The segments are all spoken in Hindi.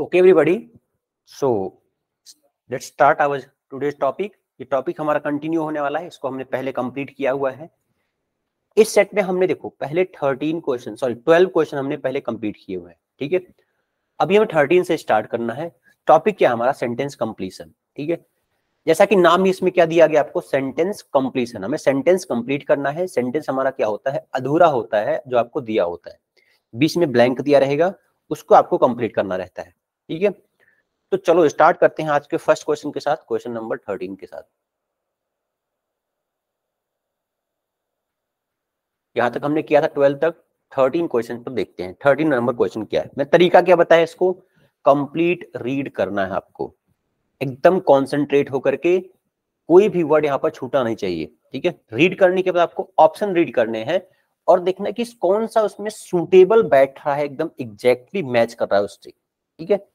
Okay everybody, so let's start our today's topic। ये टॉपिक हमारा कंटिन्यू होने वाला है, इसको हमने पहले कंप्लीट किया हुआ है। इस सेट में हमने देखो पहले 12 क्वेश्चन हमने पहले कंप्लीट किए हुए हैं, ठीक है। अभी हमें 13 से स्टार्ट करना है। टॉपिक क्या हमारा? सेंटेंस कंप्लीशन, ठीक है। जैसा कि नाम ही इसमें क्या दिया गया आपको, सेंटेंस कंप्लीशन। हमें सेंटेंस कंप्लीट करना है। सेंटेंस हमारा क्या होता है? अधूरा होता है, जो आपको दिया होता है, बीच में ब्लैंक दिया रहेगा, उसको आपको कंप्लीट करना रहता है, ठीक है। तो चलो स्टार्ट करते हैं आज के फर्स्ट क्वेश्चन के साथ, क्वेश्चन नंबर 13 के साथ। यहां तक हमने किया था 12 तक, 13 क्वेश्चन पर देखते हैं 13 नंबर क्वेश्चन क्या है। मैं तरीका क्या बताया इसको, कंप्लीट रीड करना है आपको, एकदम कॉन्सेंट्रेट होकर के, कोई भी वर्ड यहाँ पर छूटा नहीं चाहिए, ठीक है। रीड करने के बाद आपको ऑप्शन रीड करने हैं और देखना है कि कौन सा उसमें सूटेबल बैठ रहा है, एकदम एग्जैक्टली मैच कर रहा है उससे, ठीक है।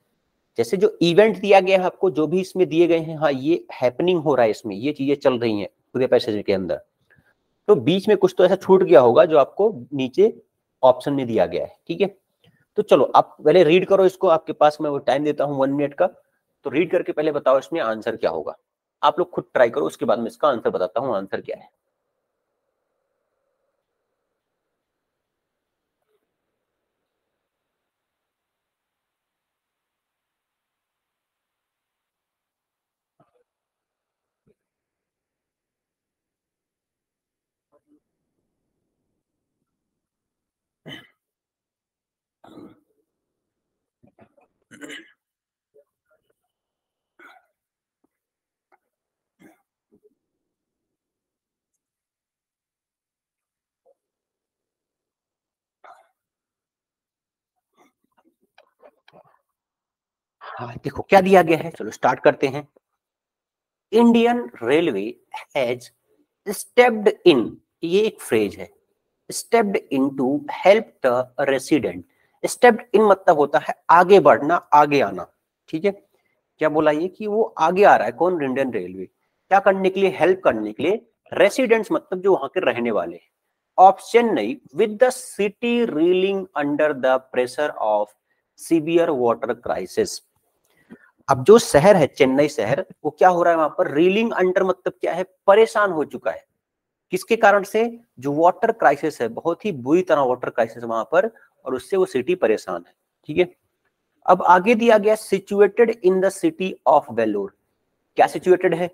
जैसे जो इवेंट दिया गया है आपको, जो भी इसमें दिए गए हैं, हाँ ये हैपनिंग हो रहा है इसमें, ये चीजें चल रही हैं पूरे पैसेज के अंदर, तो बीच में कुछ तो ऐसा छूट गया होगा जो आपको नीचे ऑप्शन में दिया गया है, ठीक है। तो चलो आप पहले रीड करो इसको, आपके पास मैं वो टाइम देता हूँ 1 मिनट का, तो रीड करके पहले बताओ इसमें आंसर क्या होगा। आप लोग खुद ट्राई करो, उसके बाद मैं इसका आंसर बताता हूँ आंसर क्या है। हाँ देखो क्या दिया गया है, चलो स्टार्ट करते हैं। Indian railway has stepped in, ये एक फ्रेज है, stepped in to help the resident. Stepped in मतलब होता है आगे बढ़ना, आगे आना, ठीक है। क्या बोला ये कि वो आगे आ रहा है, कौन? Indian railway. क्या करने के लिए? हेल्प करने के लिए। रेसिडेंट्स मतलब जो वहां के रहने वाले हैं। Of Chennai with the city reeling under the pressure of severe water crisis. अब जो शहर है चेन्नई शहर, वो क्या हो रहा है वहां पर? रीलिंग अंडर मतलब क्या है? परेशान हो चुका है। किसके कारण से? जो वाटर क्राइसिस है, बहुत ही बुरी तरह वाटर क्राइसिस वहां पर, और उससे वो सिटी परेशान है, ठीक है। अब आगे दिया गया situated in the city of Vellore. क्या सिचुएटेड है?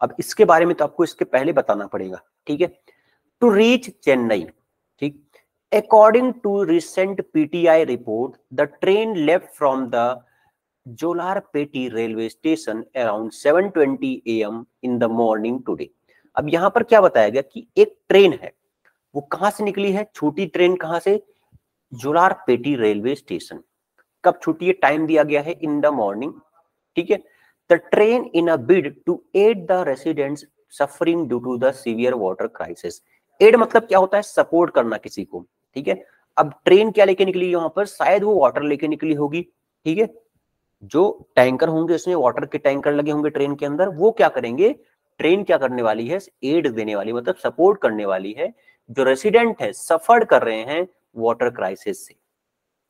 अब इसके बारे में तो आपको इसके पहले बताना पड़ेगा, ठीक है। टू रीच चेन्नई, ठीक। According to recent PTI report, the train left from the Jolarpettai railway station around 7:20 AM in the morning today. अब यहां पर क्या बताया गया कि एक ट्रेन है, वो कहां से निकली है? छोटी ट्रेन कहां से? जोलारपेटी रेलवे स्टेशन। कब छूटी है? टाइम दिया गया है इन द मॉर्निंग, ठीक है। The train in a bid to aid the residents suffering due to the severe water crisis. Aid मतलब क्या होता है? सपोर्ट करना किसी को, ठीक है। अब ट्रेन क्या लेके निकली वहां पर? शायद वो वाटर लेके निकली होगी, ठीक है। जो टैंकर होंगे उसमें वाटर के टैंकर लगे होंगे ट्रेन के अंदर, वो क्या करेंगे? ट्रेन क्या करने वाली है? एड देने वाली, मतलब सपोर्ट करने वाली है जो रेसिडेंट है, सफर कर रहे हैं वाटर क्राइसिस से।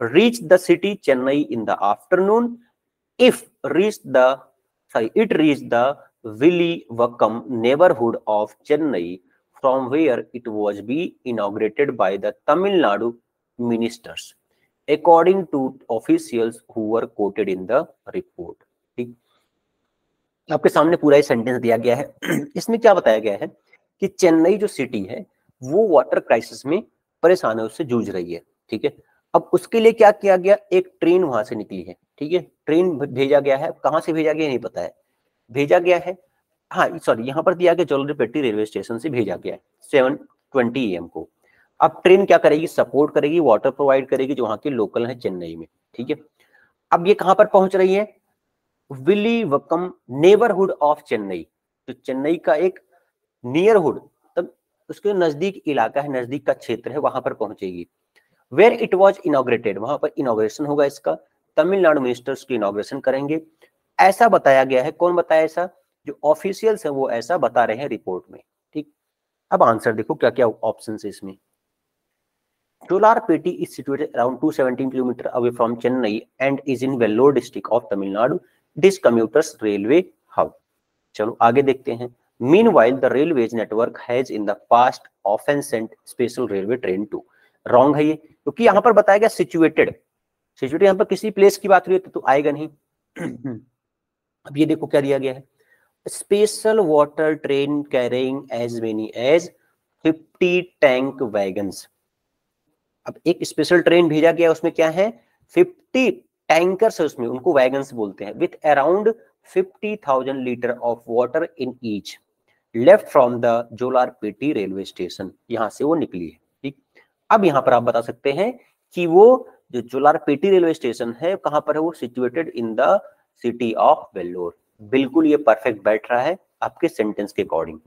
Reach the city Chennai in the afternoon, if reach the it reached the Villivakkam neighborhood of Chennai, from where it was be inaugurated by the Tamil Nadu ministers, according to officials who were quoted in the report। ठीक, आपके सामने पूरा ही सेंटेंस दिया गया है। इसमें क्या बताया गया है कि चेन्नई जो सिटी है वो वाटर क्राइसिस में परेशान है, उससे जूझ रही है, ठीक है। अब उसके लिए क्या किया गया? एक ट्रेन वहां से निकली है, ठीक है। ट्रेन भेजा गया है, कहां से भेजा गया नहीं पता है, भेजा गया है, हाँ सॉरी यहाँ पर दिया गया जोलारपेटी रेलवे स्टेशन से भेजा गया है 7:20 AM को। अब ट्रेन क्या करेगी? सपोर्ट करेगी, वाटर प्रोवाइड करेगी जो वहां के लोकल है चेन्नई में, ठीक है। अब ये कहां पर पहुंच रही है? विलीवकम नेबरहुड ऑफ चेन्नई, तो चेन्नई का एक नियरहुड, तब उसके नजदीक इलाका है, नजदीक का क्षेत्र है, वहां पर पहुंचेगी। वेयर इट वॉज इनॉग्रेटेड, वहां पर इनॉग्रेशन होगा इसका, तमिलनाडु मिनिस्टर्स की इनॉग्रेशन करेंगे, ऐसा बताया गया है। कौन बताया ऐसा? जो ऑफिशियल्स है वो ऐसा बता रहे हैं रिपोर्ट में, ठीक। अब आंसर देखो क्या क्या ऑप्शन है इसमें। Jolarpeti is situated around 217 kilometers away from Chennai and is in Vellore district of Tamil Nadu. This commuters railway hub. चलो आगे देखते हैं. Meanwhile, the railways network has in the past often sent special railway train to. Wrong है ये, क्योंकि यहाँ पर बताया गया situated. Situated यहाँ पर किसी प्लेस की बात हुई तो आएगा नहीं. अब ये देखो क्या दिया गया है. Special water train carrying as many as 50 tank wagons. अब एक स्पेशल ट्रेन भेजा गया, उसमें क्या है 50 टैंकर्स है उसमें, उनको वैगन्स बोलते हैं, with around 50,000 litre of water in each, left from the Jolarpettai railway station. यहां से वो निकली है. ठीक. अब यहां पर आप बता सकते हैं कि वो जो जोलारपेटी रेलवे स्टेशन है कहां पर है, वो situated in the city of Vellore. बिल्कुल ये परफेक्ट बैठ रहा है आपके सेंटेंस के अकॉर्डिंग.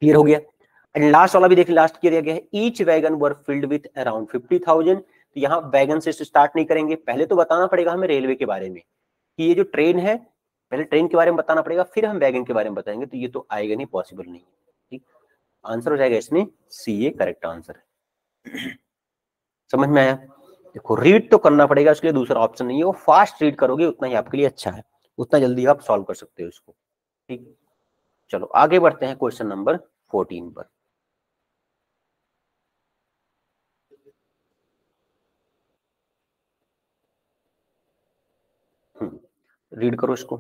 क्लियर हो गया. एंड लास्ट वाला भी देखिए, लास्ट क्या दिया गया है, each wagon were filled with around 50,000. तो यहाँ वैगन से स्टार्ट नहीं करेंगे, पहले तो बताना पड़ेगा हमें रेलवे के बारे में कि ये जो ट्रेन है, पहले ट्रेन के बारे में बताना पड़ेगा, फिर हम वैगन के बारे में बताएंगे. तो ये तो आएगा नहीं, पॉसिबल नहीं. ठीक. आंसर हो जाएगा इसमें सी, ये करेक्ट आंसर है. समझ में आया. देखो रीड तो करना पड़ेगा, उसके लिए दूसरा ऑप्शन नहीं है. वो फास्ट रीड करोगे उतना ही आपके लिए अच्छा है, उतना जल्दी आप सॉल्व कर सकते हो इसको. ठीक. चलो आगे बढ़ते हैं क्वेश्चन नंबर 14 पर. रीड करो इसको.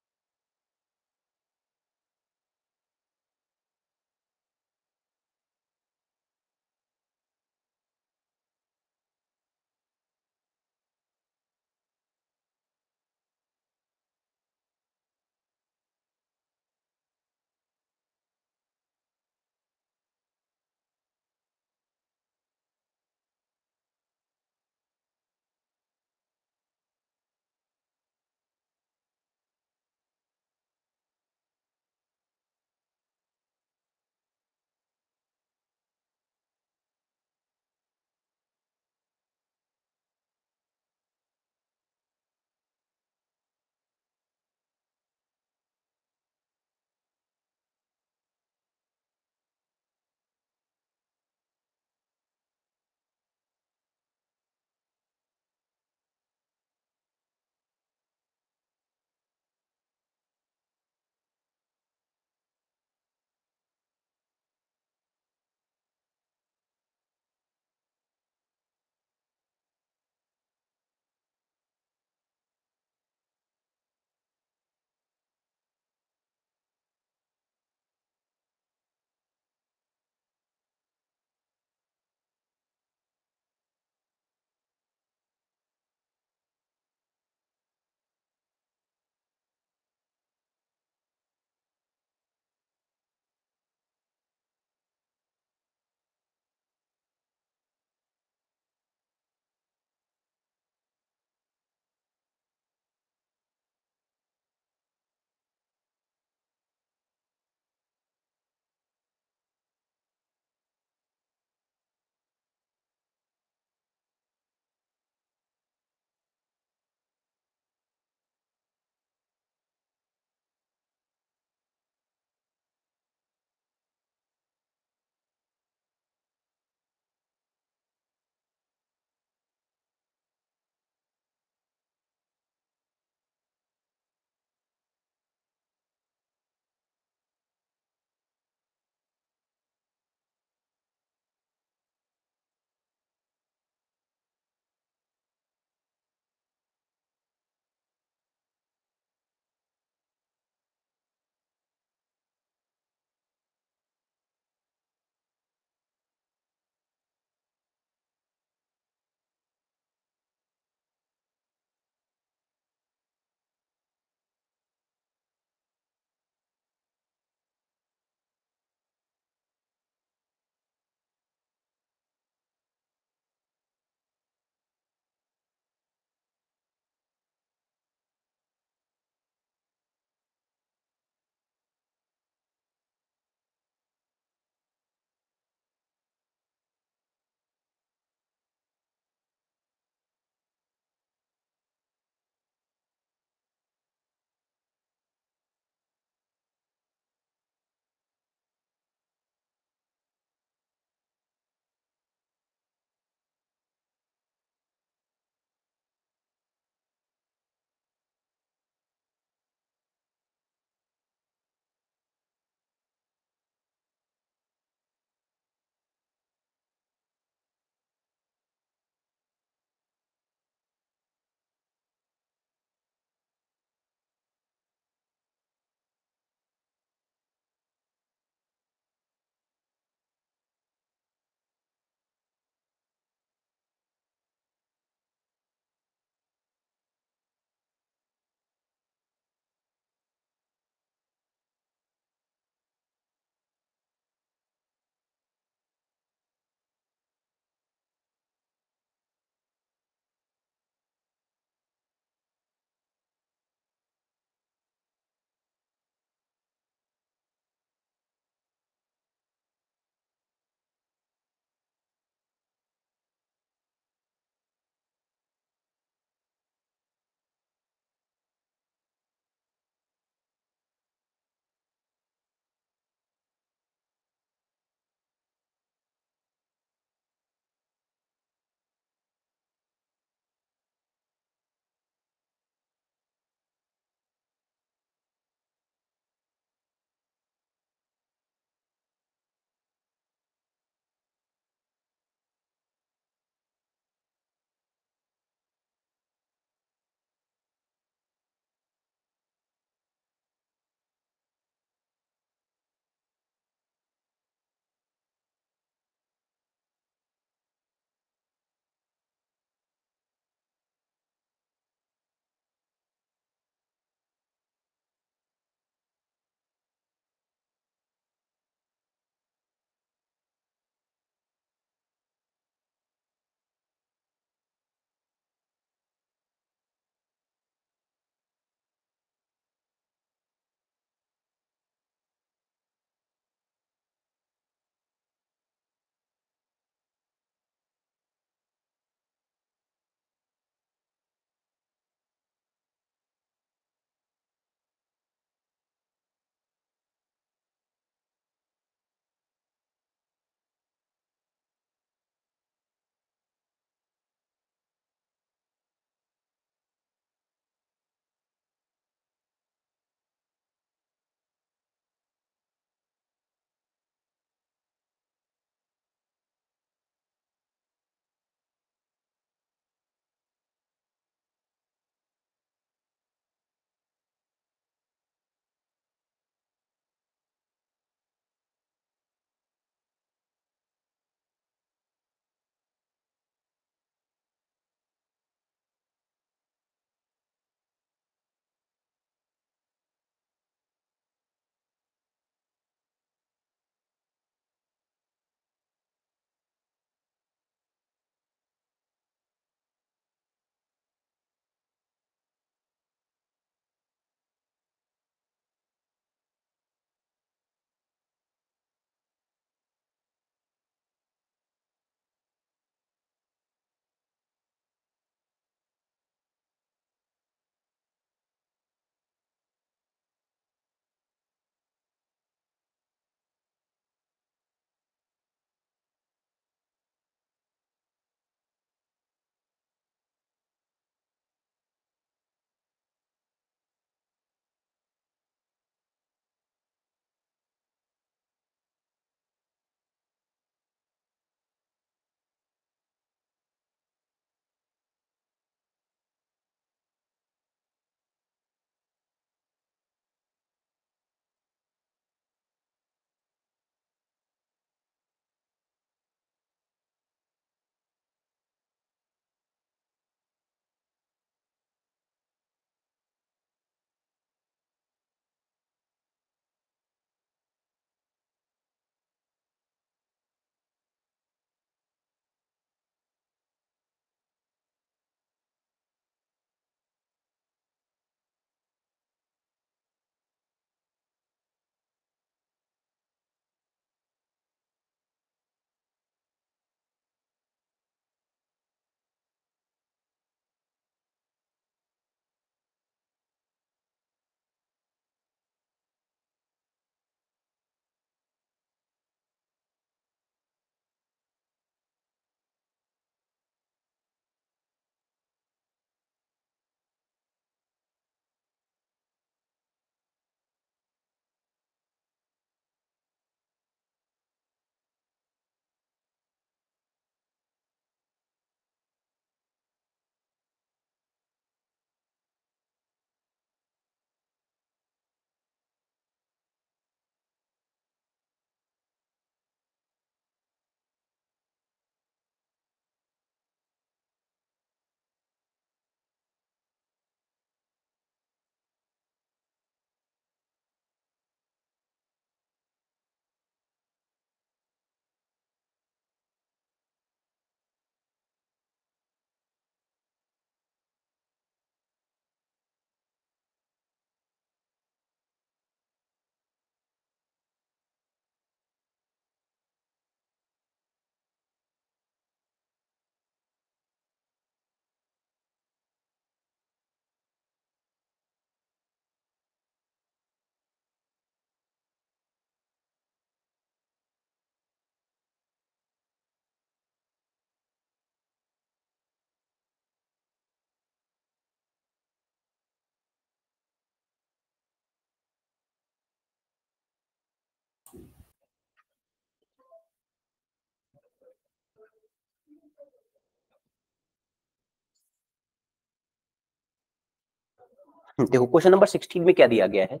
देखो क्वेश्चन नंबर 16 में क्या दिया गया है,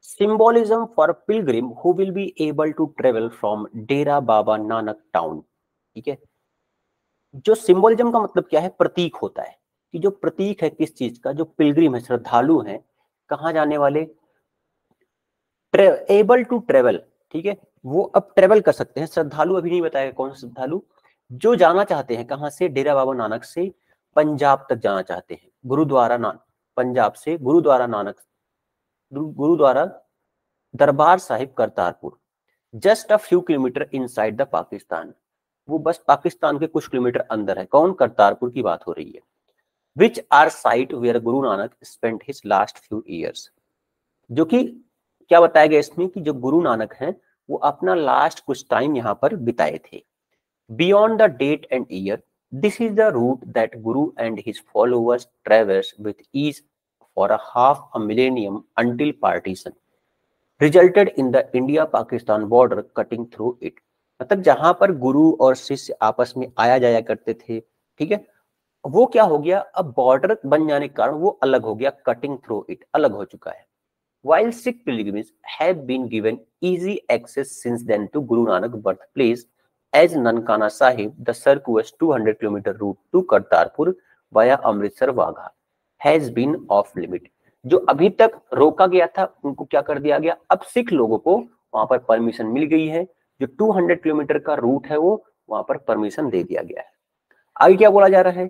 symbolism for pilgrim who will be able to travel from Dera Baba Nanak town. ठीक है, जो सिंबोलिज्म का मतलब क्या है, प्रतीक होता है, कि जो प्रतीक है किस चीज का, जो पिलग्रिम है, श्रद्धालु हैं, कहाँ जाने वाले, एबल टू ट्रेवल। ठीक है, वो अब ट्रेवल कर सकते हैं, श्रद्धालु अभी नहीं बताया कौन से श्रद्धालु, जो जाना चाहते हैं कहां से, डेरा बाबा नानक से पंजाब तक जाना चाहते हैं, गुरुद्वारा नानक, पंजाब से gurdwara Nanak, Gurdwara Darbar Sahib Kartarpur, just a few kilometre inside the Pakistan, वो बस पाकिस्तान के कुछ किलोमीटर अंदर है, कौन, करतारपुर की बात हो रही है। Which are site where Guru Nanak spent his last few years, जो कि क्या बताया गया इसमें, कि जो गुरु नानक हैं वो अपना लास्ट कुछ टाइम यहाँ पर बिताए थे। Beyond the date and year, this is the route that guru and his followers traverse with ease for a half a millennium until partition resulted in the India Pakistan border cutting through it. मतलब जहां पर गुरु और शिष्य आपस में आया जाया करते थे, ठीक है, वो क्या हो गया, अब बॉर्डर बन जाने के कारण वो अलग हो गया, कटिंग थ्रू इट, अलग हो चुका है। While Sikh pilgrims have been given easy access since then to Guru Nanak birthplace, as Nankana Sahib, the circuitous 200 km route to Kartarpur via Amritsar Wagha, has been off limit. जो अभी तक रोका गया था उनको क्या कर दिया गया, अब सिख लोगों को वहां पर परमिशन मिल गई है, जो 200 किलोमीटर का रूट है वो वहां पर परमिशन दे दिया गया है। आगे क्या बोला जा रहा है,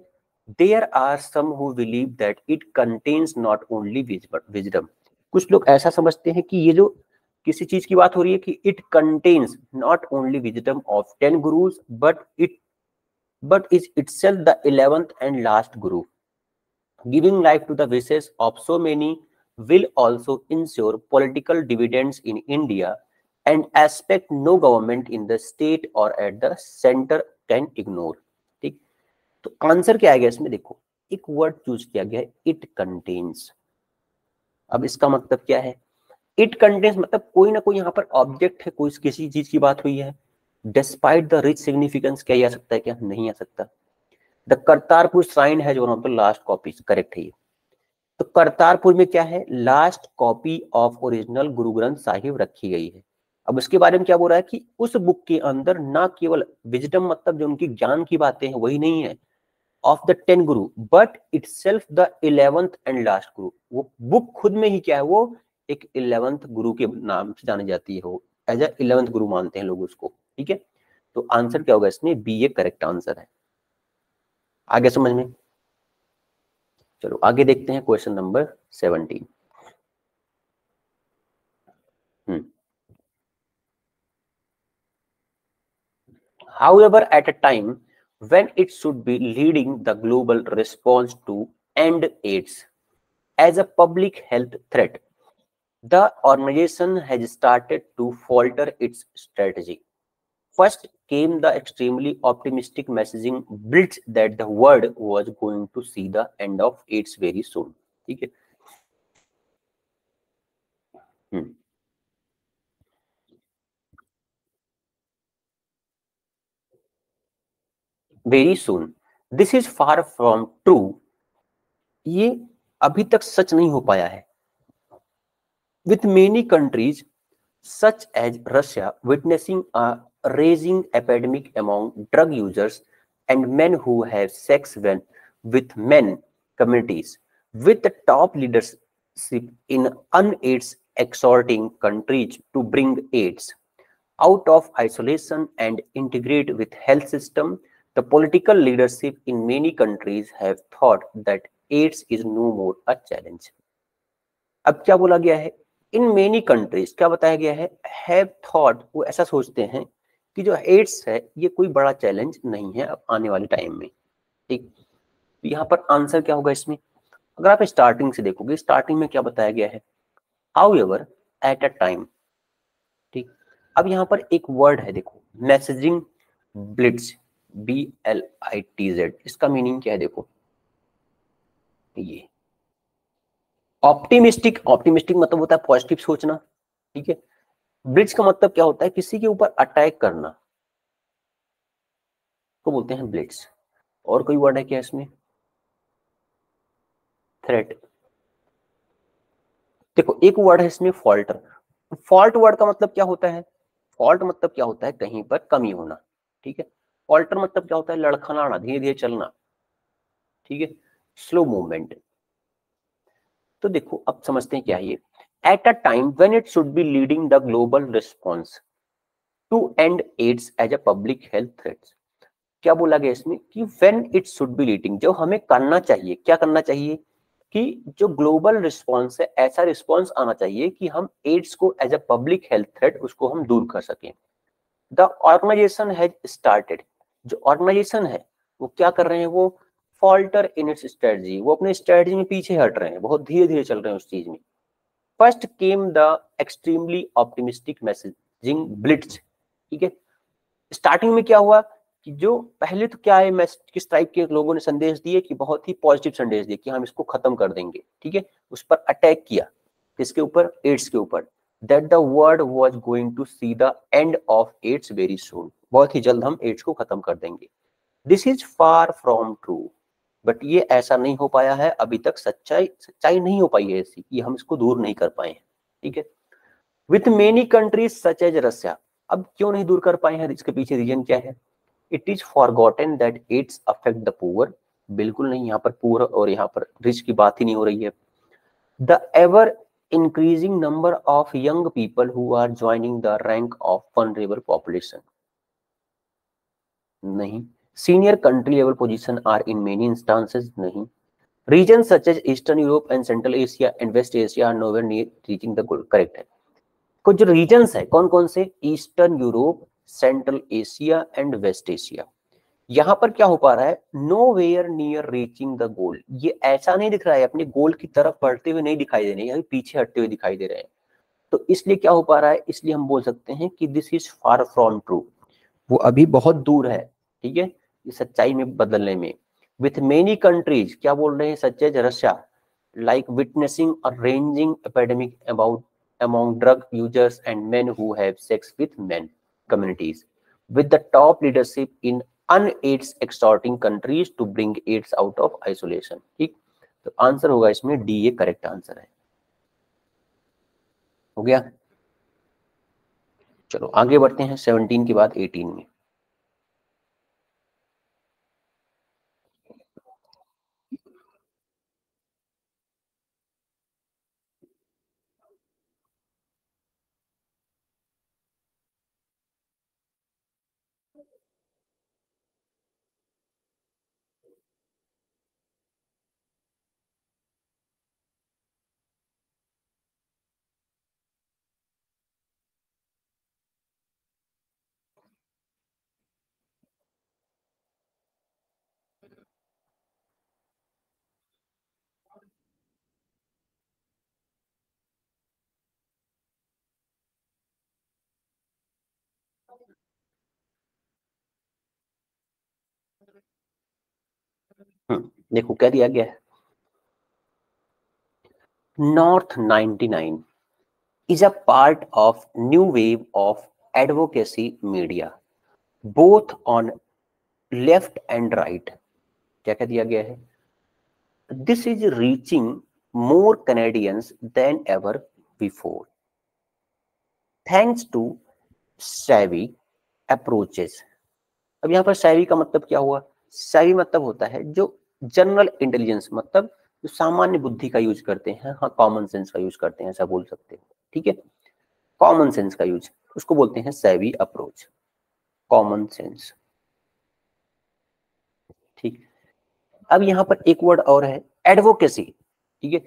there are some who believe that it contains not only wisdom, कुछ लोग ऐसा समझते हैं कि ये जो किसी चीज की बात हो रही है, कि it contains not only wisdom of 10 gurus but is itself the 11th and last guru, giving life to the wishes of so many will also ensure political dividends in India and aspect no government in the state or at the center can ignore। ठीक, तो आंसर क्या आएगा इसमें, देखो एक वर्ड चूज किया गया है, इट कंटेन्स। अब इसका मतलब क्या है, इट कंटेन्स मतलब कोई ना कोई यहाँ पर ऑब्जेक्ट है, कोई किसी चीज की बात हुई है। डिस्पाइट द रिच सिग्निफिकेंस, क्या ये आ सकता है, क्या नहीं आ सकता। द करतारपुर श्राइन है one of the last copies, correct है ये। तो करतारपुर में क्या है, last copy of original Guru Granth Sahib रखी गई है। अब उसके बारे में क्या बोल रहा है, कि उस बुक के अंदर ना केवल विजडम मतलब जो उनकी ज्ञान की बातें हैं वही नहीं है, of the 10 Guru but itself the 11th and last गुरु, वो बुक खुद में ही क्या है, वो एक 11th गुरु के नाम से जानी जाती है, वो एज ए 11th गुरु मानते हैं लोग उसको। ठीक है, तो आंसर क्या होगा इसमें, बी ए करेक्ट आंसर है। आगे समझ में, चलो आगे देखते हैं question number 17। However, at a time when it should be leading the global response to end AIDS as a public health threat, the organization has started to falter its strategy. First came the extremely optimistic messaging blitz that the world was going to see the end of AIDS very soon. ठीक है, very soon, this is far from true, ये अभी तक सच नहीं हो पाया है। With many countries such as Russia witnessing a raging epidemic among drug users and men who have sex with men communities, with the top leadership in UNAIDS exhorting countries to bring AIDS out of isolation and integrate with health system. The political leadership in many countries have thought that AIDS is no more a challenge. अब क्या बोला गया है, इन मेनी कंट्रीज, क्या बताया गया है, हैव थॉट, वो ऐसा सोचते हैं कि जो एड्स है ये कोई बड़ा चैलेंज नहीं है अब आने वाले टाइम में। ठीक, तो यहाँ पर आंसर क्या होगा इसमें, अगर आप स्टार्टिंग से देखोगे, स्टार्टिंग में क्या बताया गया है, हाउएवर एट अ टाइम। ठीक, अब यहाँ पर एक वर्ड है, देखो मैसेजिंग ब्लिट्स, BLITZ, इसका मीनिंग क्या है, देखो ये ऑप्टिमिस्टिक, ऑप्टिमिस्टिक मतलब होता है पॉजिटिव सोचना। ठीक है, ब्लिट्स का मतलब क्या होता है, किसी के ऊपर अटैक करना को बोलते हैं ब्लिट्स। और कोई वर्ड है क्या इसमें, थ्रेट, देखो एक वर्ड है इसमें फॉल्टर। फॉल्ट वर्ड का मतलब क्या होता है? फॉल्ट मतलब क्या होता है? कहीं पर कमी होना, ठीक है। फॉल्टर मतलब क्या होता है? लड़खड़ाना, धीरे धीरे चलना, ठीक है, स्लो मूवमेंट। तो देखो अब समझते हैं क्या है ये। At a time when it should be leading the global response to end AIDS as a public health threat. क्या बोला गया इसमें कि when it should be leading, जो हमें करना चाहिए, क्या करना चाहिए कि जो ग्लोबल रिस्पॉन्स है, ऐसा रिस्पॉन्स आना चाहिए कि हम एड्स को as a public health threat उसको हम दूर कर सकें। द ऑर्गेनाइजेशन हैज स्टार्टेड, जो ऑर्गेनाइजेशन है वो क्या कर रहे हैं? वो फॉल्टर इन इट्स स्ट्रेटजी, वो अपने स्ट्रेटजी में पीछे हट रहे हैं, बहुत धीरे धीरे चल रहे हैं उस चीज में। First came the extremely optimistic messaging blitz, ठीक है। स्टार्टिंग में क्या हुआ कि जो पहले तो क्या है, किस टाइप के लोगों ने संदेश दिए कि बहुत ही पॉजिटिव संदेश दिए कि हम इसको खत्म कर देंगे, ठीक है। उस पर अटैक किया, किसके ऊपर? एड्स के ऊपर। That the world was going to see the end of AIDS very soon, बहुत ही जल्द हम एड्स को खत्म कर देंगे। This is far from true, but ये ऐसा नहीं हो पाया है अभी तक। सच्चाई सच्चाई नहीं हो पाई है ऐसी कि हम इसको दूर नहीं कर पाए हैं, ठीक है। With many countries such as Russia, अब क्यों नहीं दूर कर पाए हैं? इसके पीछे रीजन क्या है? It is forgotten that adds affect the poor, बिल्कुल नहीं, यहाँ पर पुअर और यहाँ पर रिच की बात ही नहीं हो रही है। The ever increasing number of young people who are joining the rank of vulnerable population, नहीं। Senior country level position are in many instances, नहीं। Region such as Eastern Europe and Central Asia and West Asia are nowhere near reaching the goal, correct है। कुछ जो रीजन्स है कौन कौन से? Eastern Europe, Central Asia and West Asia. यहां पर क्या हो पा रहा है? Know where near reaching the goal, ये ऐसा नहीं दिख रहा है, अपने गोल की तरफ बढ़ते हुए नहीं दिखाई दे रहे हैं, पीछे हटते हुए दिखाई दे रहे हैं। तो इसलिए क्या हो पा रहा है? इसलिए हम बोल सकते हैं कि this is far from true, वो अभी बहुत दूर है, ठीक है, ये सच्चाई में बदलने में। विथ मेनी कंट्रीज, क्या बोल रहे हैं? Such as Russia, like witnessing a raging epidemic about among drug users and men who have sex with men communities, with the top leadership in un-AIDS exhorting countries to bring AIDS out of isolation, ठीक। तो आंसर होगा इसमें डी, ये करेक्ट आंसर है। हो गया। चलो आगे बढ़ते हैं 17 के बाद 18 में। देखो क्या दिया गया है। North 99 is a part of new wave of advocacy media both on left and right। क्या क्या दिया गया है? This is reaching more Canadians than ever before thanks to savvy approaches। अब यहाँ पर savvy का मतलब क्या हुआ? savvy मतलब होता है जो जनरल इंटेलिजेंस, मतलब जो सामान्य बुद्धि का यूज करते हैं, हाँ कॉमन सेंस का यूज करते हैं, ऐसा बोल सकते हैं, ठीक है। कॉमन सेंस का यूज, उसको बोलते हैं savvy अप्रोच, कॉमन सेंस, ठीक। अब यहाँ पर एक वर्ड और है, एडवोकेसी, ठीक है।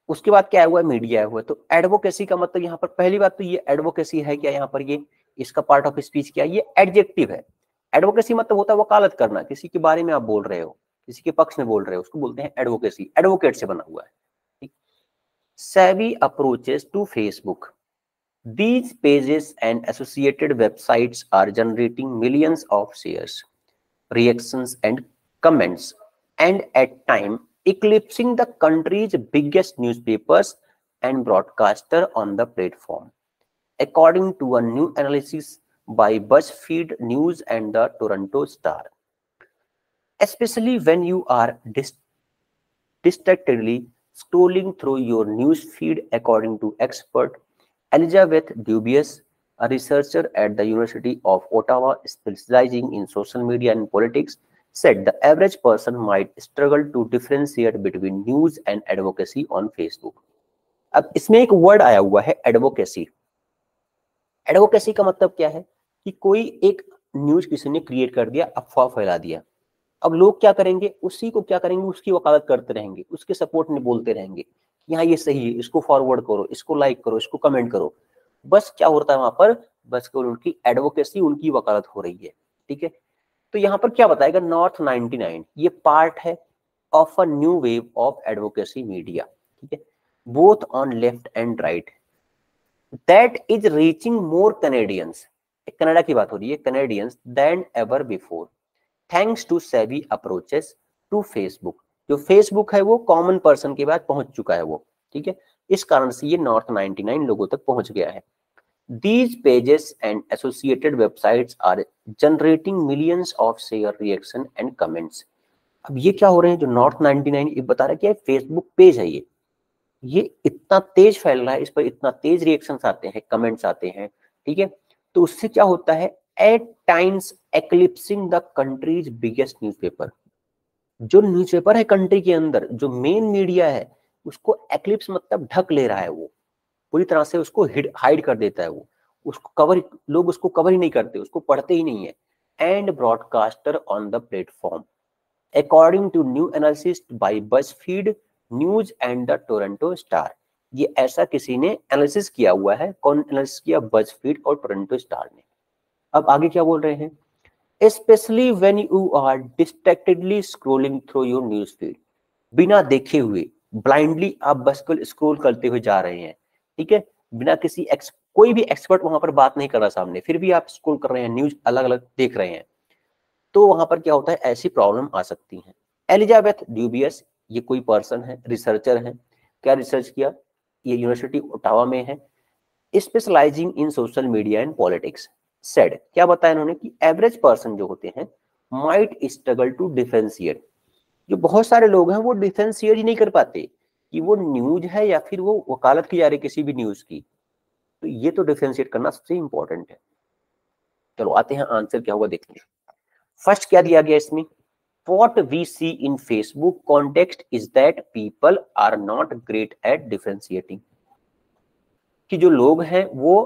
उसके बाद क्या हुआ? मीडिया हुआ। तो एडवोकेसी का मतलब यहाँ पर पहली बात तो ये एडवोकेसी है क्या? यहाँ पर ये इसका पार्ट ऑफ स्पीच क्या है? ये एडजेक्टिव है। एडवोकेसी मतलब होता है वकालत करना, किसी के बारे में आप बोल रहे हो, किसी के पक्ष में बोल रहे हो, उसको बोलते हैं एडवोकेसी, एडवोकेट से बना हुआ है, ठीक। Savvy approaches to Facebook, these pages and associated websites are generating millions of shares, reactions and comments, and at time eclipsing the country's biggest newspapers and broadcaster on the platform, according to a new analysis by BuzzFeed News and the Toronto Star. Especially when you are distractedly scrolling through your news feed, according to expert Elizabeth Dubius, a researcher at the University of Ottawa specializing in social media and politics, said the average person might struggle to differentiate between news and advocacy on Facebook. अब इसमें एक वर्ड आया हुआ है एडवोकेसी। एडवोकेसी का मतलब क्या है कि कोई एक न्यूज किसी ने क्रिएट कर दिया, अफवाह फैला दिया, अब लोग क्या करेंगे, उसी को क्या करेंगे, उसकी वकालत करते रहेंगे, उसके सपोर्ट में बोलते रहेंगे कि हाँ ये सही है, इसको फॉरवर्ड करो, इसको लाइक करो, इसको कमेंट करो। बस क्या होता है वहां पर, बस केवल उनकी एडवोकेसी, उनकी वकालत हो रही है। ठीक है, तो यहाँ पर क्या बताएगा, नॉर्थ 99 ये पार्ट है of a new wave of advocacy media. ठीक है, both on left and right that is reaching more Canadians, Canada की बात हो रही है, Canadians than ever before thanks to savvy approaches to Facebook. जो फेसबुक है वो कॉमन पर्सन के बाद पहुंच चुका है वो। ठीक है, इस कारण से ये नॉर्थ 99 लोगों तक पहुंच गया है। These pages and associated websites are generating millions of share, reaction and comments। अब ये क्या हो रहे हैं, जो नॉर्थ 99 ये बता रहा है कि फेसबुक पेज है ये इतना तेज फैल रहा है, इस पर इतना तेज रिएक्शंस आते हैं, कमेंट्स आते हैं। ठीक है, तो उससे क्या होता है, at times eclipsing the country's biggest newspaper. जो न्यूज़पेपर है कंट्री के अंदर, जो मेन मीडिया है, उसको एक्लिप्स मतलब ढक ले रहा है, वो पूरी तरह से उसको हाइड कर देता है, वो उसको कवर, लोग उसको कवर ही नहीं करते, उसको पढ़ते ही नहीं है। And broadcaster on the platform according to new analysis by BuzzFeed news and the Toronto Star. ये ऐसा किसी ने एनालिसिस किया हुआ है, कौन एनालिसिस किया, बज़फीड और टोरंटो स्टार ने। अब आगे क्या बोल रहे हैं, especially when you are distractedly scrolling through your news feed। बिना देखे हुए ब्लाइंडली आप बस केवल स्क्रॉल करते हुए जा रहे हैं। ठीक है, बिना किसी कोई भी एक्सपर्ट वहां पर बात नहीं कर रहा सामने, फिर भी आप स्क्रॉल कर रहे हैं, न्यूज अलग अलग देख रहे हैं, तो वहां पर क्या होता है, ऐसी प्रॉब्लम आ सकती है। एलिजाबेथ ड्यूबियस, ये कोई पर्सन है, रिसर्चर है, क्या रिसर्च किया, ये यूनिवर्सिटी ओटावा में है, specialising in social media and politics, said, क्या बताया इन्होंने कि एवरेज पर्सन जो होते हैं माइट स्ट्रगल टू डिफरेंशिएट। जो बहुत सारे लोग हैं वो डिफरेंशिएट ही नहीं कर पाते कि वो न्यूज है या फिर वो वकालत की जा रही किसी भी न्यूज की, तो ये तो डिफरेंशिएट करना सबसे इंपॉर्टेंट है। चलो आते हैं आंसर क्या होगा देखते हैं। फर्स्ट क्या दिया गया इसमें, what we see in Facebook context is that people are not great at differentiating, कि जो लोग हैं वो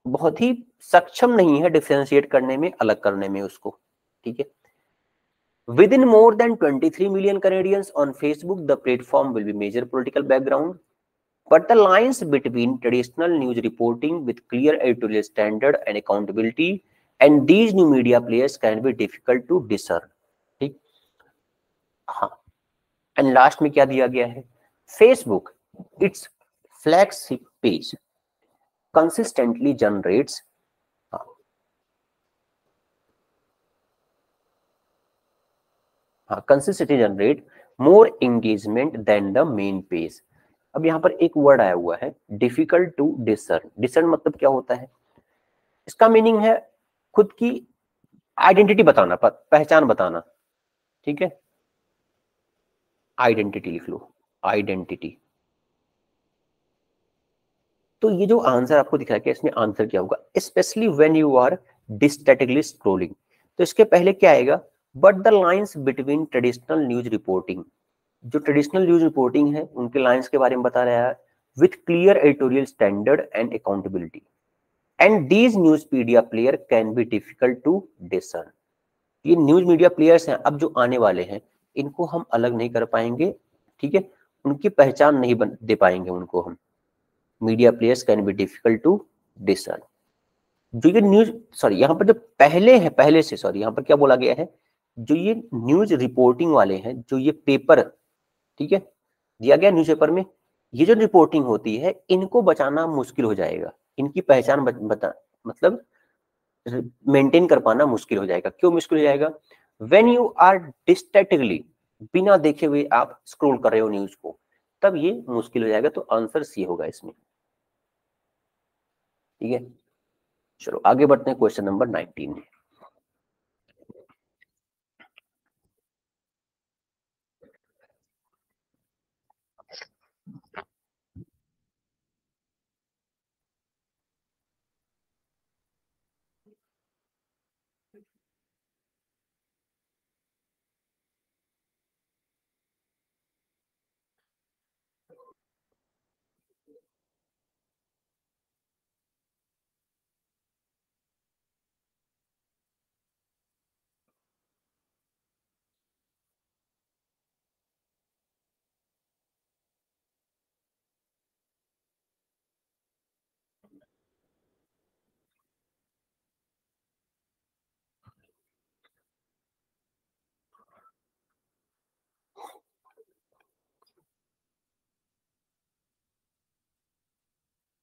बहुत ही सक्षम नहीं है डिफरेंशिएट करने में, अलग करने में उसको। ठीक है, within more than 23 million Canadians on Facebook, the platform will be major political background, but the lines between traditional news reporting with clear editorial standard and accountability and these new media players can be difficult to discern। ठीक, हाँ, एंड लास्ट में क्या दिया गया है, Facebook its flagship page consistently generates, consistently generate more engagement than the main page. अब यहाँ पर एक वर्ड आया हुआ है, डिफिकल्ट टू डिसर्न। डिसर्न मतलब क्या होता है, इसका मीनिंग है खुद की आइडेंटिटी बताना, पहचान बताना। ठीक है, आइडेंटिटी लिख लो, आइडेंटिटी। तो ये जो आंसर आपको दिख रहा है कि इसमें आंसर क्या होगा, specially when you are distractedly scrolling, तो इसके पहले क्या आएगा, but the lines between traditional news reporting, जो ट्रेडिशनल न्यूज रिपोर्टिंग है उनके लाइंस के बारे में बता रहा है, with clear editorial standard and accountability and these news media player can be difficult to discern. ये न्यूज मीडिया प्लेयर्स हैं अब जो आने वाले हैं, इनको हम अलग नहीं कर पाएंगे। ठीक है, उनकी पहचान नहीं दे पाएंगे उनको हम, media players can be difficult to discern. जो ये न्यूज, सॉरी यहाँ पर जो पहले है, पहले से सॉरी यहाँ पर क्या बोला गया है, जो ये न्यूज रिपोर्टिंग वाले हैं, जो ये पेपर, ठीक है, दिया गया न्यूज़पेपर में, ये जो रिपोर्टिंग होती है इनको बचाना मुश्किल हो जाएगा, इनकी पहचान बता मतलब मेंटेन कर पाना मुश्किल हो जाएगा। क्यों मुश्किल हो जाएगा, व्हेन यू आर डिस्ट्रैक्टिवली, बिना देखे हुए आप स्क्रॉल कर रहे हो न्यूज को, तब ये मुश्किल हो जाएगा। तो आंसर सी होगा इसमें। ठीक है, चलो आगे बढ़ते हैं क्वेश्चन नंबर 19 में।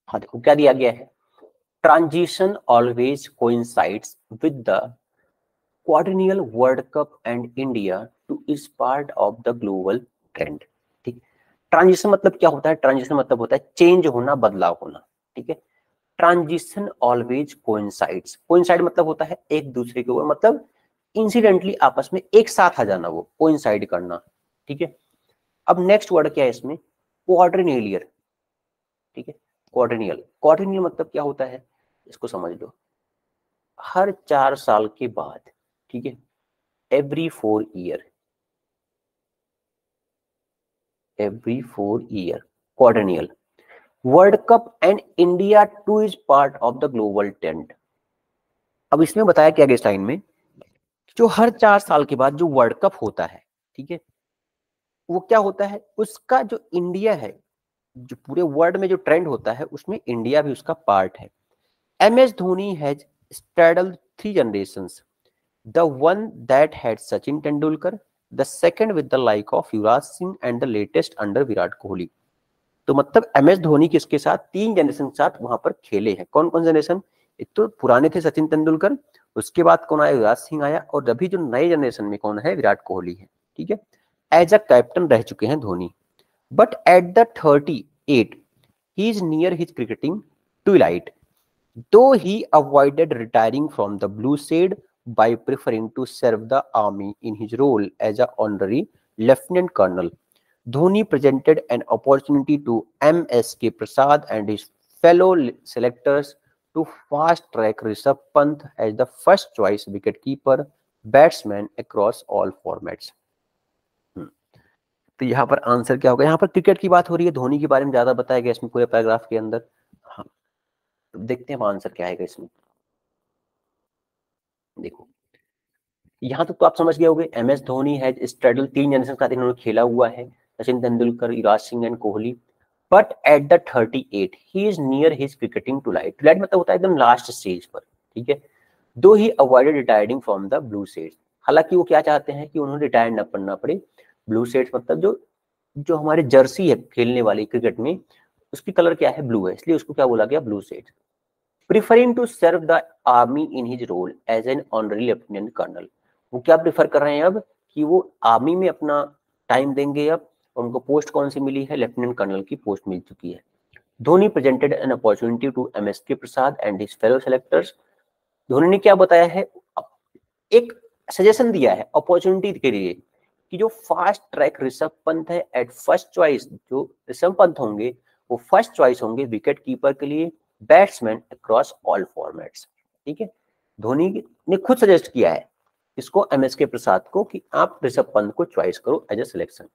हाँ देखो क्या दिया गया है, transition always coincides with the quadrennial world cup and India too is part of the global trend. ठीक, ट्रांजिशन मतलब क्या होता है, ट्रांजिशन मतलब होता है चेंज होना, बदलाव होना। ठीक है, ट्रांजिशन ऑलवेज कोइंसाइड्स, कोइंसाइड मतलब होता है एक दूसरे के ऊपर, मतलब इंसिडेंटली आपस में एक साथ आ जाना, वो कोइंसाइड करना। ठीक है, अब नेक्स्ट वर्ड क्या है इसमें, क्वाड्रेनियर। ठीक है, क्वाड्रेनियल, क्वाड्रेनियल मतलब क्या होता है, इसको समझ लो, हर 4 साल के बाद, ठीक है, every 4 year, every 4 year, quadrennial world cup and India too is part of the global tent. अब इसमें बताया क्या गया इस लाइन में, जो हर 4 साल के बाद जो वर्ल्ड कप होता है, ठीक है, वो क्या होता है, उसका जो इंडिया है, जो पूरे वर्ल्ड में जो ट्रेंड होता है उसमें इंडिया भी उसका पार्ट है। M S Dhoni has straddled 3 generations, the one that had Sachin Tendulkar, the second with the like of Yuvraj Singh and the latest under Virat Kohli. तो मतलब एम एस धोनी किसके साथ 3 जनरेशन के साथ वहां पर खेले हैं, कौन कौन जनरेशन, एक तो पुराने थे सचिन तेंदुलकर, उसके बाद कौन आया, युवराज सिंह आया, और अभी जो नए जनरेशन में कौन है, विराट कोहली है। ठीक है, एज अ कैप्टन रह चुके हैं Dhoni, but at the 38 he is near his cricketing Twilight, though he avoided retiring from the blue shade by preferring to serve the army in his role as a honorary lieutenant colonel. Dhoni presented an opportunity to M.S.K. Prasad and his fellow selectors to fast-track Rishabh Pant as the first-choice wicketkeeper batsman across all formats. तो यहाँ पर आंसर क्या होगा, यहाँ पर क्रिकेट की बात हो रही है, धोनी के बारे में ज्यादा बताया गया इसमें पूरे पैराग्राफ के अंदर। हाँ, तो देखते हैं आंसर क्या आएगा इसमें। देखो यहाँ तक तो आप समझ गए होंगे, एम एस धोनी है स्ट्रेडल 3 जनरेशन का इन्होंने खेला हुआ है, Sachin Tendulkar, Yuvraj Singh and Kohli, but at the 38 he is near his cricketing twilight, twilight मतलब होता है एकदम लास्ट स्टेज पर। ठीक है, though he avoided retiring from the blue shades, हालांकि वो क्या चाहते हैं कि उन्होंने रिटायर न करना पड़े। ब्लू शेड्स मतलब जो जो हमारे जर्सी है खेलने वाली क्रिकेट में, उसकी कलर क्या है, ब्लू है, इसलिए उसको क्या बोला गया, blue shades. Preferring to serve the army in his role as an honorary lieutenant colonel, वो क्या प्रिफर कर रहे हैं अब, कि वो आर्मी में अपना टाइम देंगे अब, और उनको पोस्ट कौन सी मिली है, लेफ्टिनेंट कर्नल की पोस्ट मिल चुकी है। Dhoni presented an opportunity to MSK Prasad and his fellow selectors, Dhoni ने क्या बताया है, एक सजेशन दिया है अपॉर्चुनिटी के लिए, कि जो फास्ट ट्रैक ऋषभ पंत है एट फर्स्ट चॉइस, जो ऋषभ पंत होंगे वो फर्स्ट चॉइस होंगे विकेट कीपर के लिए, बैट्समैन अक्रॉस ऑल फॉर्मेट्स। ठीक है, धोनी ने खुद सजेस्ट किया है इसको, एमएसके प्रसाद को, कि आप ऋषभ पंत को चॉइस करो एज ए सिलेक्शन।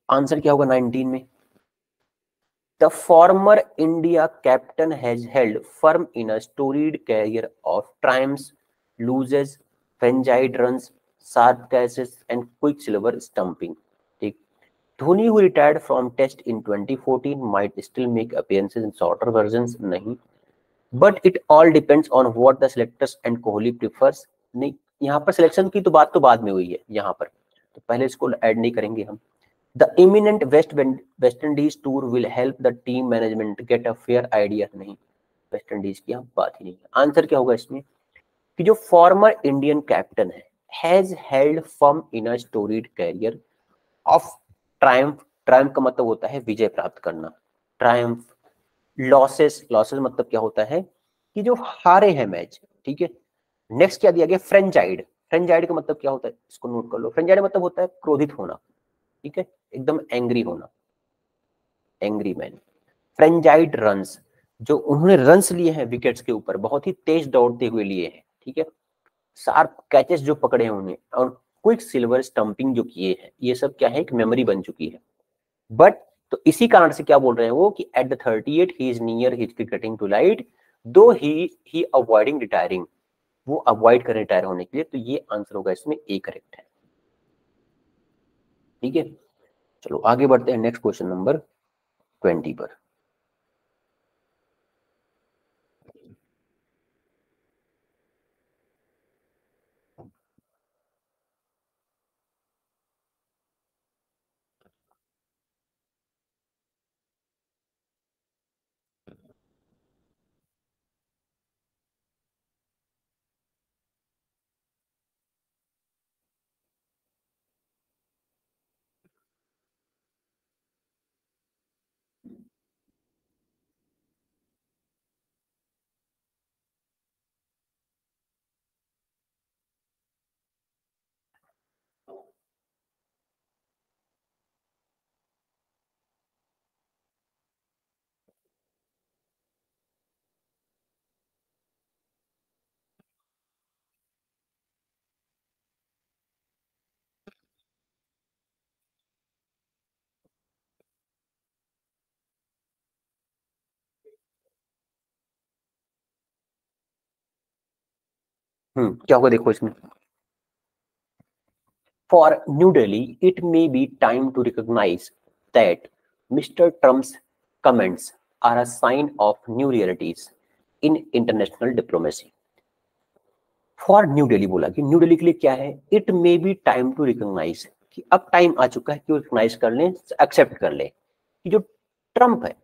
आंसर क्या होगा 19 में, the former India captain has held firm in a storied career of triumphs, losses, franchise runs, sharp catches, and quicksilver stumping. ठीक, Dhoni who retired from Test in 2014 might still make appearances in shorter versions, नहीं, but it all depends on what the selectors and Kohli prefers। नहीं, यहाँ पर सिलेक्शन की तो बात तो बाद में हुई है, यहाँ पर तो पहले इसको ऐड नहीं करेंगे हम। The imminent West Indies tour will help the team management get a fair idea, नहीं, वेस्ट इंडीज की हम बात ही नहीं है। आंसर क्या होगा इसमें, कि जो फॉर्मर इंडियन कैप्टन है, has held firm in a storeyed carrier of Triumph, Triumph का मतलब होता है विजय प्राप्त करना, ट्रायम्फ, लॉसेस, लॉसेस मतलब क्या होता है, कि जो हारे हैं मैच। ठीक है, नेक्स्ट क्या दिया गया, फ्रेंचाइड, फ्रेंचाइड का मतलब क्या होता है, इसको नोट कर लो, फ्रेंचाइड मतलब होता है क्रोधित होना। ठीक है, एकदम एंग्री होना, एंग्री मैन। फ्रेंजाइड रन्स, जो उन्होंने रन्स लिए हैं विकेट्स के ऊपर, बहुत ही तेज दौड़ते हुए लिए हैं, ठीक है, शार्प कैचेस जो पकड़े हैं उन्हें, और क्विक सिल्वर स्टंपिंग जो किए हैं, ये सब क्या है, एक मेमोरी बन चुकी है। बट तो इसी कारण से क्या बोल रहे हैं वो कि at the 38 he is near his cricketing twilight though he avoiding retiring, वो अवॉइड कर रिटायर होने के लिए, तो ये आंसर होगा इसमें ए करेक्ट है। ठीक है, चलो आगे बढ़ते हैं नेक्स्ट क्वेश्चन नंबर 20 पर। क्या होगा देखो इसमें, for New Delhi it may be time to recognise that Mr Trump's comments are a sign of new realities in international diplomacy. For New Delhi बोला कि न्यू दिल्ली के लिए क्या है, it may be time to recognise, कि अब टाइम आ चुका है कि वो रिकॉग्नाइज कर लें, एक्सेप्ट कर लें कि जो ट्रम्प है,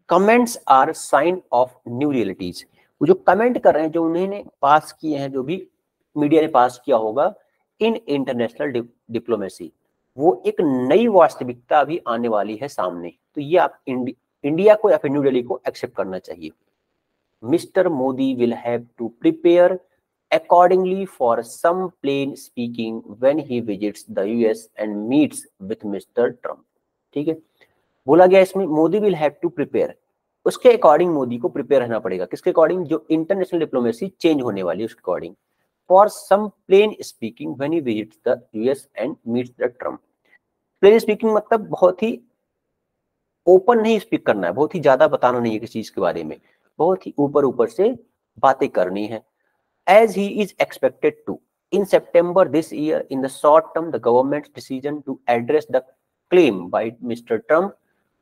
comments are sign of new realities, वो जो कमेंट कर रहे हैं, जो उन्होंने पास किए हैं, जो भी मीडिया ने पास किया होगा इन इंटरनेशनल डिप्लोमेसी, वो एक नई वास्तविकता अभी आने वाली है सामने, तो ये आप इंडिया को या फिर न्यू दिल्ली को एक्सेप्ट करना चाहिए। Mr Modi will have to prepare accordingly for some plain speaking when he visits the US and meets with Mr. Trump। ठीक है, बोला गया इसमें Modi will have to prepare, उसके अकॉर्डिंग मोदी को प्रिपेयर रहना पड़ेगा, किसके अकॉर्डिंग, जो इंटरनेशनल डिप्लोमेसी चेंज होने वाली है उसके according, for some plain speaking when he visits the US and meets the Trump. Plain speaking मतलब बहुत ही ओपन नहीं स्पीक करना है, बहुत ही ज्यादा बताना नहीं है किसी चीज के बारे में, बहुत ही ऊपर ऊपर से बातें करनी है। As he is expected to. In September this year, in the short term, the government's decision to address the claim by Mr. Trump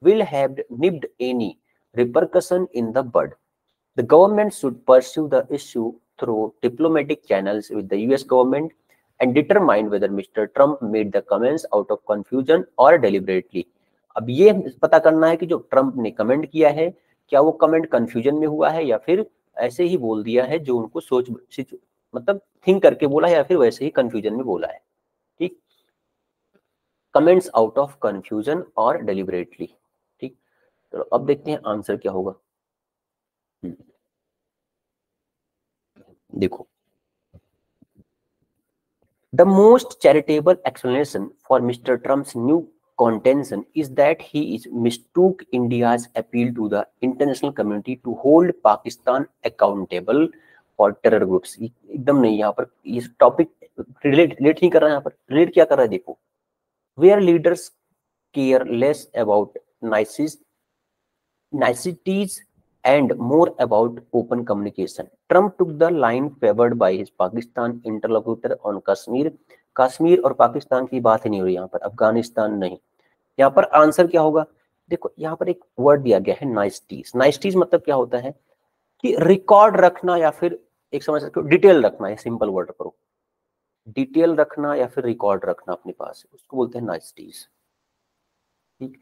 will have nipped any repercussion in the bud. The government should pursue the issue through diplomatic channels with the US government and determine whether Mr. Trump made the comments out of confusion or deliberately. अब ये पता करना है कि जो ट्रंप ने कमेंट किया है, क्या वो कमेंट कंफ्यूजन में हुआ है या फिर ऐसे ही बोल दिया है, जो उनको सोच मतलब थिंक करके बोला है, या फिर वैसे ही कंफ्यूजन में बोला है। ठीक, कमेंट्स आउट ऑफ कंफ्यूजन और डेलिबरेटली। ठीक, तो अब देखते हैं आंसर क्या होगा। देखो, the most charitable explanation for Mr. Trump's new contention is that he is mistook India's appeal to the international community to hold Pakistan accountable for terror groups। एकदम नहीं, यहाँ पर ये टॉपिक रिलेट नहीं कर रहा है, यहाँ पर रिलेट क्या कर रहा है देखो, where leaders care less about niceties and more about open communication. Trump took the line favored by his Pakistan interlocutor on Kashmir। Kashmir और पाकिस्तान की बात ही नहीं हो रही यहाँ पर, अफगानिस्तान नहीं। यहाँ पर आंसर क्या होगा, देखो यहाँ पर एक वर्ड दिया गया है नाइस्टीज। नाइस्टीज मतलब क्या होता है कि रिकॉर्ड रखना या फिर एक समझ सकते हो डिटेल रखना है, सिंपल वर्ड करो, डिटेल रखना या फिर रिकॉर्ड रखना अपने पास, उसको बोलते हैं नाइस्टीज। ठीक,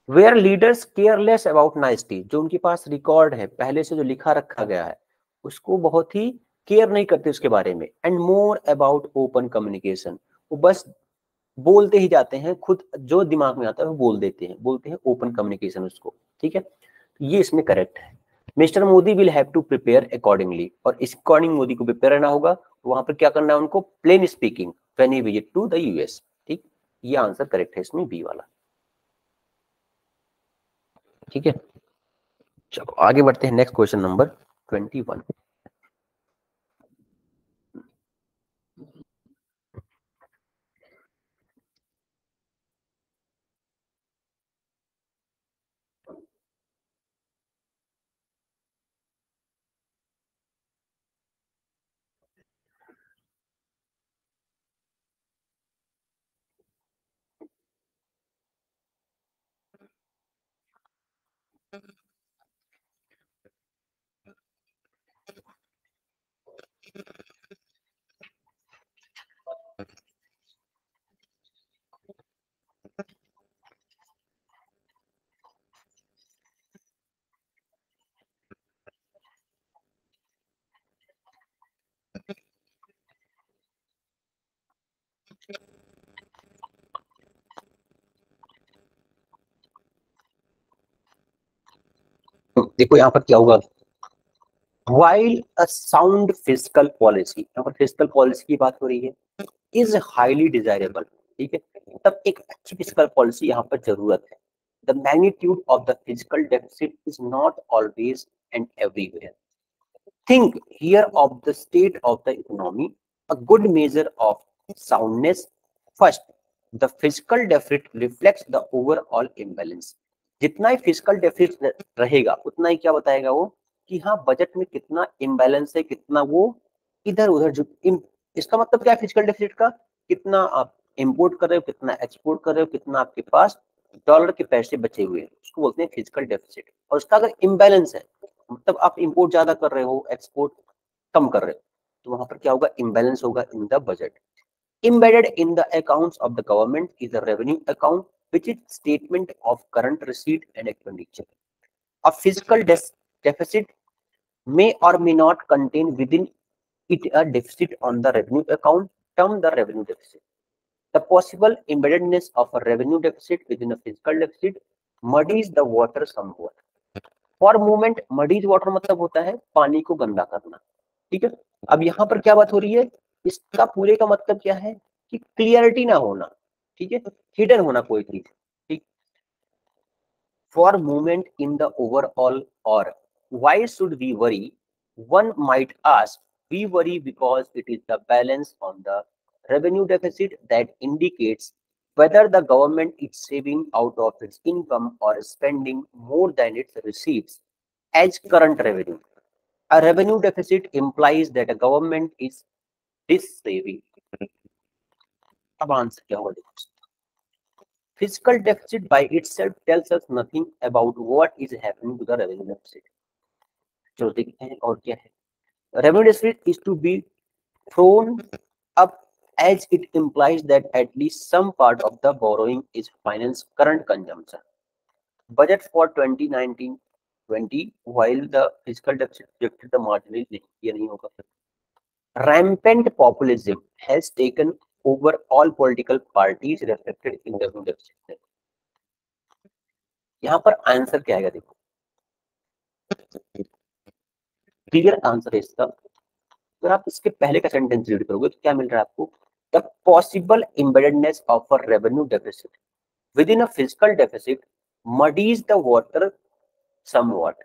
वेयर लीडर्स केयरलेस अबाउट नाइस्टी, जो उनके पास रिकॉर्ड है पहले से जो लिखा रखा गया है, उसको बहुत ही केयर नहीं करते उसके बारे में। And more about open communication, वो बस बोलते ही जाते हैं, खुद जो दिमाग में आता है वो बोल देते हैं, बोलते हैं ओपन कम्युनिकेशन उसको। ठीक है, ये इसमें करेक्ट है। Mr Modi will have to prepare accordingly, और इस अकॉर्डिंग मोदी को प्रिपेयर रहना होगा, वहां पर क्या करना है उनको, plain speaking when he visit to the US. ठीक, ये आंसर करेक्ट है इसमें बी वाला। ठीक है, चलो आगे बढ़ते हैं। Next question number 21। देखो यहाँ पर क्या होगा, while a sound fiscal policy, यहाँ पर फिजिकल पॉलिसी की बात हो रही है, इज हाईली डिजायरेबल, ठीक है, तब एक अच्छी फिजिकल पॉलिसी यहाँ पर जरूरत है। The magnitude of the physical deficit is not always and everywhere. Think here of the state of the economy, a good measure of soundness. First, the fiscal deficit reflects the overall imbalance. जितना ही फिजिकल डेफिसिट रहेगा उतना ही क्या बताएगा वो कि हाँ बजट में कितना इम्बैलेंस है, कितना वो इधर उधर इसका मतलब क्या है फिजिकल डेफिसिट का, कितना आप इंपोर्ट कर रहे हो, कितना एक्सपोर्ट कर रहे हो, कितना आपके पास डॉलर के पैसे बचे हुए हैं, उसको बोलते हैं फिजिकल डेफिसिट। और उसका अगर इम्बैलेंस है, मतलब आप इंपोर्ट ज्यादा कर रहे हो, एक्सपोर्ट कम कर रहे हो, तो वहां पर क्या होगा, इम्बैलेंस होगा in the budget. Embedded in the accounts of the government is a revenue account, which is statement of current receipt and expenditure. A fiscal deficit may or may not contain within it a deficit on the revenue account, termed the revenue deficit. The possible embeddedness of a revenue deficit within a fiscal deficit muddies the water somewhat. For movement, muddies water मतलब होता है पानी को गंदा करना, ठीक है। अब यहाँ पर क्या बात हो रही है, इसका पूरे का मतलब क्या है कि क्लियरिटी ना होना, ठीक है, हिडन होना कोई चीज, ठीक। For movement in the overall, और why should we worry, one might ask, we worry because it is the balance on the revenue deficit that indicates whether the government is saving out of its income or spending more than its receipts as current revenue. A revenue deficit implies that a government is dissaving. अब आंसर क्या होगा, fiscal deficit by itself tells us nothing about what is happening to the revenue deficit. चलो देखते हैं और क्या है। Revenue deficit is to be thrown up as it implies that at least some part of the borrowing is finance current consumption. Budget for 2019-20, while the fiscal deficit projected the marginally, ये नहीं होगा। Rampant populism has taken over all political parties reflected in the revenue deficit. यहाँ पर आंसर क्या आएगा, देखो क्लियर आंसर है इसका। अगर आप इसके पहले का सेंटेंस रीड करोगे तो क्या मिल रहा है आपको, the possible embeddedness of a revenue deficit within a physical deficit muddies the water somewhat.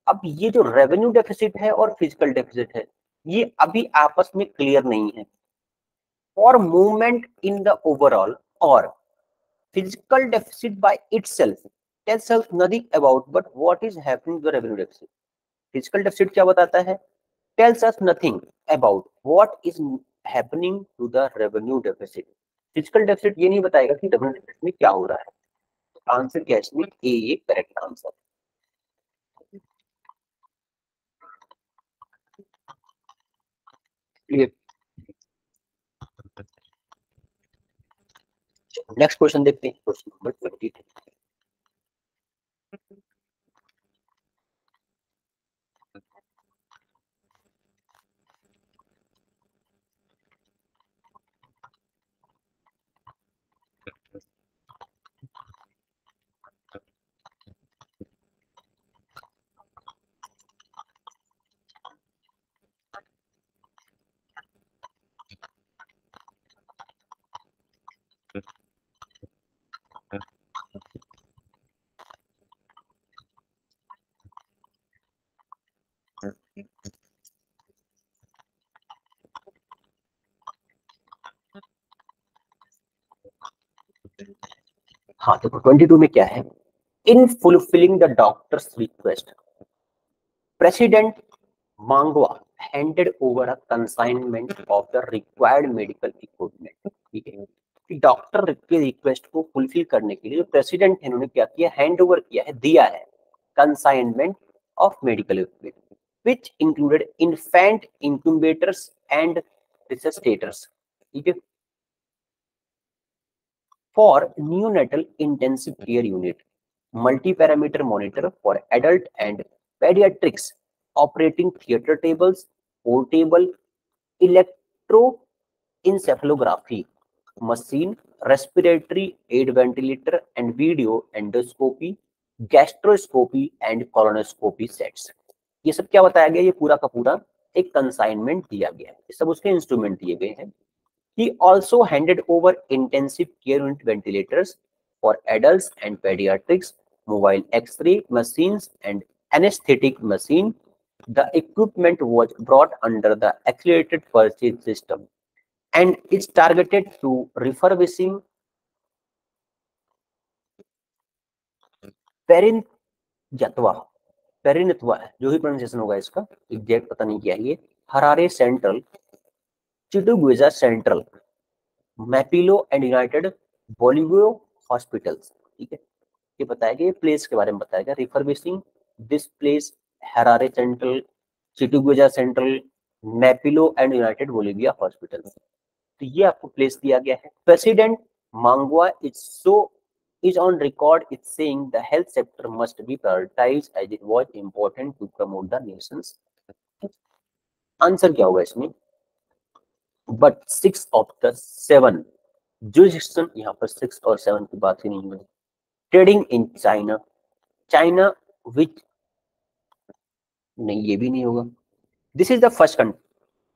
अब ये जो रेवेन्यू डेफिसिट है और फिजिकल डेफिसिट है, ये अभी आपस में क्लियर नहीं है। For movement in the overall और physical deficit by itself tells us nothing about but what is happening to the revenue deficit. Physical deficit क्या बताता है, tells us nothing about what is happening to the revenue deficit. Physical deficit ये नहीं बताएगा कि revenue deficit में क्या हो रहा है। आंसर क्या है इसमें, ए ये करेक्ट आंसर। नेक्स्ट क्वेश्चन देखते हैं, क्वेश्चन नंबर 22। हाँ देखो 22 में क्या है, in fulfilling the doctors request President Mnangagwa handed over a consignment of the required medical equipment. ठीक है, कि डॉक्टर के रिक्वेस्ट को फुलफिल करने के लिए जो प्रेसिडेंट है उन्होंने क्या किया, हैंड ओवर किया है, दिया है consignment of medical equipment which included infant incubators and resuscitators. ठीक है, for neonatal intensive care unit, multi-parameter monitor for adult and pediatrics, operating theater tables, portable electroencephalography machine, respiratory aid ventilator and video endoscopy, gastroscopy and colonoscopy sets। ये सब क्या बताया गया, ये पूरा का पूरा एक कंसाइनमेंट दिया गया है, ये सब उसके इंस्ट्रूमेंट दिए गए हैं। He also handed over intensive care unit ventilators for adults and pediatrics, mobile X-ray machines, and anesthetic machine. The equipment was brought under the accelerated purchase system and is targeted to refurbishing पेरिनत्वा पेरिनत्वा जो भी प्रोनाउंसिएशन होगा इसका एग्जैक्ट पता नहीं क्या है ये, Harare Central, Chitungwiza Central, Mpilo and United Bulawayo hospitals. ठीक है, ये बताया गया, ये प्लेस के बारे में बताया गया, refurbishing this place, Harare Central, Chitungwiza Central, Mpilo and United Bulawayo hospital. तो ये आपको प्लेस दिया गया है। President Mnangagwa is on record it's saying the health sector must be prioritized as it was important to promote the nation's। Answer क्या होगा इसमें, बट 6 ऑफ द 7 जुरिस्डिक्शन, यहाँ पर 6 और 7 की बात ही नहीं है। ट्रेडिंग इन चाइना, चाइना विच, नहीं ये भी नहीं होगा। This is the first country,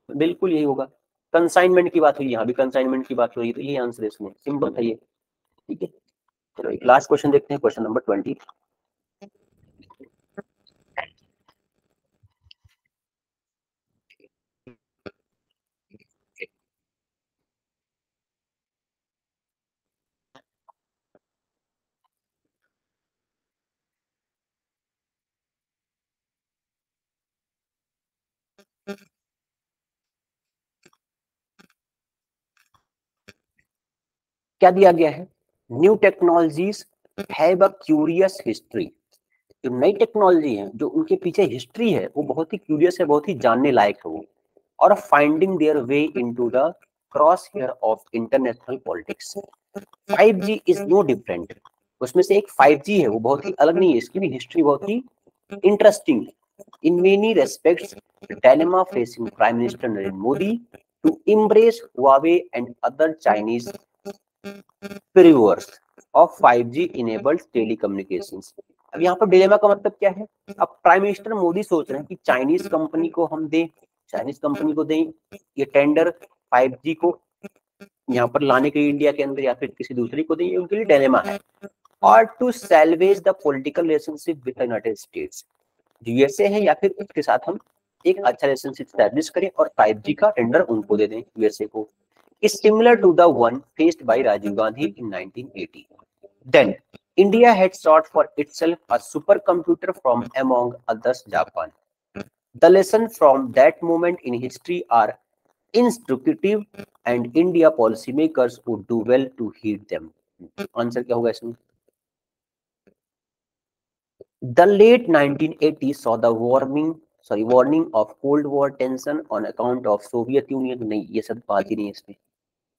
बिल्कुल यही होगा। कंसाइनमेंट की बात हुई, यहाँ भी कंसाइनमेंट की बात हो रही है, तो ये आंसर इसमें सिंपल था ये। ठीक है, चलो एक लास्ट क्वेश्चन देखते हैं, क्वेश्चन नंबर 20। क्या दिया गया है, new technologies have a curious history. जो नई टेक्नोलॉजी है, जो उनके पीछे हिस्ट्री है, वो बहुत ही क्यूरियस है, बहुत ही जानने लायक है वो, और finding their way into the cross hair of international politics. 5G is no different, उसमें से एक 5G है, वो बहुत ही अलग नहीं है, इसकी भी हिस्ट्री बहुत ही interesting. In many respects dilemma facing Prime Minister Narendra Modi to embrace Huawei and other Chinese purveyors of 5G enabled telecommunications। अब यहाँ पर डिलेमा का मतलब क्या है, अब प्राइम मिनिस्टर मोदी सोच रहे हैं कि चाइनीज कंपनी को हम दें, चाइनीज कंपनी को दें ये टेंडर 5G को यहाँ पर लाने के लिए इंडिया के अंदर, या फिर किसी दूसरी को दें, ये उनके लिए डिलेमा है। और to salvage the political relationship with United States, USA है, या फिर उसके साथ हम एक अच्छा रिलेशनशिप स्टैब्लिश करें और 5G का टेंडर उनको दे दें, यूएसए को, is similar to the one faced by Rajiv Gandhi in 1980. Then, India had sought for itself a supercomputer from among others Japan. The lessons from that moment in history are instructive and India policymakers would do well to heed them. Answer क्या होगा इसमें? The late 1980s saw the warning of Cold War tension on account of Soviet Union। नहीं, ये सब बात ही नहीं है इसमें।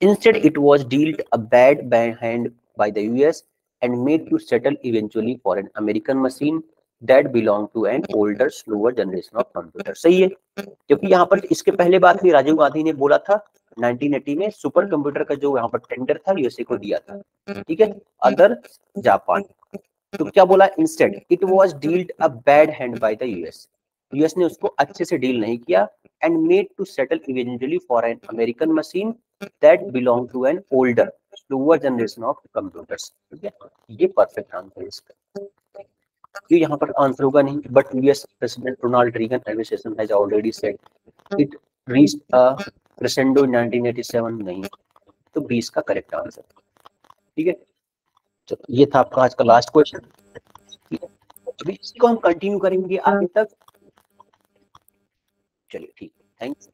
Instead, it was dealt a bad hand by the US and made to settle eventually for an American machine that belonged to an older, slower generation of computer। सही है, क्योंकि यहाँ पर इसके पहले बात हुई, राजीव गांधी ने बोला था 1980 में सुपर कंप्यूटर का जो यहाँ पर टेंडर था यूएसए को दिया था। ठीक है, अदर जापान, तो क्या बोला, instead it was dealt a bad hand by the US, US ने उसको अच्छे से डील नहीं किया, and made to settle eventually for an American machine that belong to an older slower generation of computers. ठीक है, ये परफेक्ट आंसर है इसका। ये यहाँ पर आंसर होगा नहीं, but US president Ronald Reagan administration has already said it reached a crescendo 1987 नहीं, तो 20 का करेक्ट आंसर। ठीक है, तो ये था आपका आज का लास्ट क्वेश्चन। ठीक है, अभी इसको हम कंटिन्यू करेंगे आगे तक। चलिए ठीक है, थैंक्स।